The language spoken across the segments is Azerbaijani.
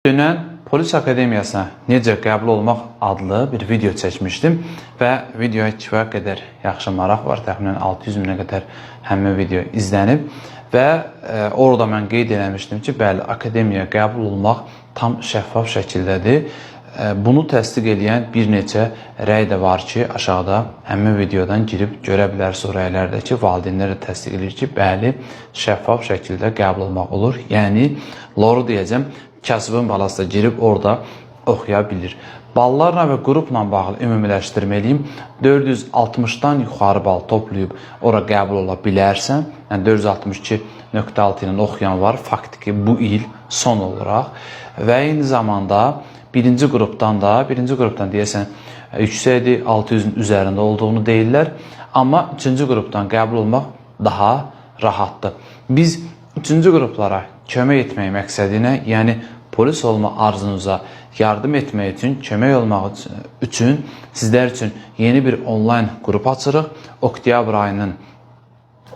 Dünən Polis Akademiyasına necə qəbul olmaq adlı bir video çəkmişdim və videoya kifayət qədər yaxşı maraq var. Təxminən 600 minə qədər həmin video izlənib və orada mən qeyd eləmişdim ki, bəli, akademiyaya qəbul olmaq tam şəffaf şəkildədir. Bunu təsdiq edən bir neçə rəy də var ki, aşağıda həmin videodan girib görə bilərsiniz. O rəylərdə ki, valideynlər də təsdiq edir ki, bəli, şəffaf şəkildə qəbul olmaq olur. Yəni, loru deyəcəm, kasıbın balası da girib orada oxuya bilir. Ballarla və qrupla bağlı ümumiləşdirməliyim. 460-dan yuxarı bal toplayıb ora qəbul ola bilərsən. Yəni 462.6 ilə oxuyan var. Faktiki bu il son olaraq. Və eyni zamanda birinci qrupdan deyəsən yüksəkdir, 600-ün üzərində olduğunu deyirlər. Amma üçüncü qrupdan qəbul olmaq daha rahatdır. Biz üçüncü qruplara kömək etmək məqsədinə, yəni polis olma arzunuza yardım etmək üçün, kömək olmaq üçün sizlər üçün yeni bir onlayn qrup açırıq. Oktyabr ayının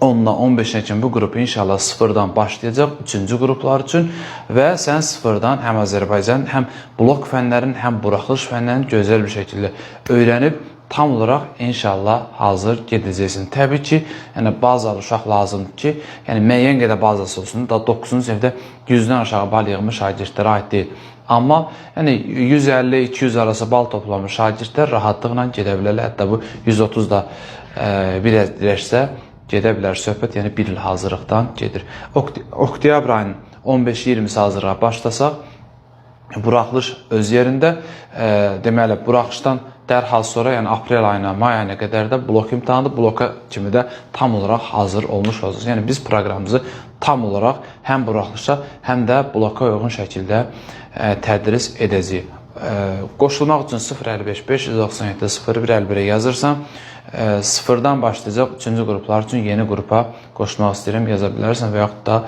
10-dan 15-nə kimi bu qrup inşallah sıfırdan başlayacaq 3-cü qruplar üçün və sən sıfırdan həm Azərbaycan, həm blok fənlərin, həm buraxılış fənlərini gözəl bir şəkildə öyrənib tam olaraq inşallah hazır gedəcəksin. Təbii ki, yəni bazalı uşaq lazımdır ki, yəni müəyyən qədər bazası olsun. Da 9-cu sinifdə 100-dən aşağı bal yığmış şagirdlərə aid deyil. Amma yəni 150-200 arası bal toplamış şagirdlər rahatlıqla gedə bilərlər. Hətta bu 130 da bir dirəksə gedə bilər söhbət, yəni bir il hazırlıqdan gedir. Oktyabr ayının 15-20-si hazırlığa başlasaq, buraxılış öz yerində, deməli, buraxışdan dərhal sonra, yəni aprel ayına, may ayına qədər də blok imtahanıdır. Bloka kimi də tam olaraq hazır olmuş olacaq. Yəni biz proqramımızı tam olaraq həm buraxılışa, həm də bloka uyğun şəkildə tədris edəcəyik. Qoşulmaq üçün 055 597 0151-ə yazırsan, sıfırdan başlayacaq 3-cü qruplar üçün yeni qrupa qoşulmaq istəyirəm, yaza bilərsən və yaxud da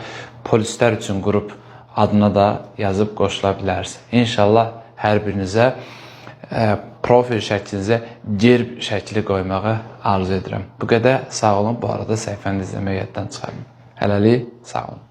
polislər üçün qrup adına da yazıb qoşula bilərsən. İnşallah hər birinizə profil şəklinizə gerb şəkli qoymağı arzu edirəm. Bu qədər sağ olun. Bu arada səhifəni izləməyi yaddan çıxarmayın. Hələlik sağ olun.